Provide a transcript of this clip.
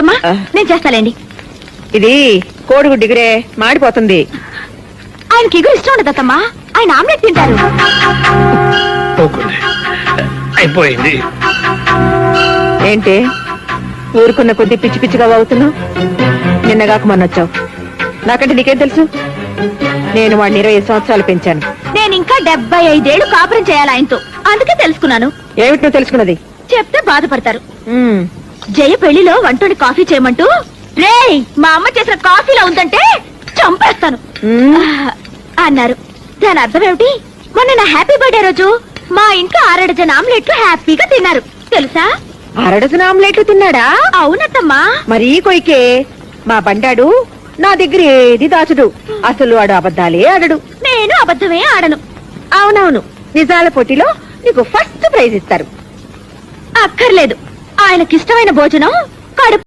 అత్తమ్మా నేను చేస్తాలేండి. ఇది కోడిగుడ్డు ఇగురే మాడిపోతుంది. ఆయనకి ఎగురు ఇష్టం ఉండదు అత్తమ్మా, ఆయన ఆమ్లెట్ తింటారు. అయిపోయింది. ఏంటి ఊరుకున్న కొద్ది పిచ్చి పిచ్చిగా అవుతున్నావు? నిన్నగాక మొన్నొచ్చావు. నాకంటే నీకేం తెలుసు? నేను వాడిని 20 సంవత్సరాలు పెంచాను. నేను ఇంకా 75 ఏళ్ళు కాపురం చేయాలి ఆయనతో, అందుకే తెలుసుకున్నాను. ఏమిటి నువ్వు తెలుసుకున్నది? చెప్తే బాధపడతారు. ఉమ్, జయ పెళ్లిలో వంటోని కాఫీ చేయమంటూ రేయ్ మా అమ్మ చేసిన కాఫీలో ఉందంటే చంపేస్తాను అన్నారు. దాని అర్థం ఏమిటి? మొన్న నా హ్యాపీ బర్త్డే రోజు మా ఇంట్లో 6 డజన్ ఆమ్లెట్లు హ్యాపీగా తిన్నారు తెలుసా? 6 డజన్ ఆమ్లెట్లు తిన్నాడా? అవునత్తమ్మా. మరీ కొయికే. మా బండాడు నా దగ్గర ఏది దాచుడు. అసలు వాడు అబద్ధాలే ఆడడు. నేను అబద్ధమే ఆడను. అవునవును, నిజాల పోటీలో నీకు ఫస్ట్ ప్రైజ్ ఇస్తారు. అక్కర్లేదు, ఆయనకిష్టమైన భోజనం కడుపు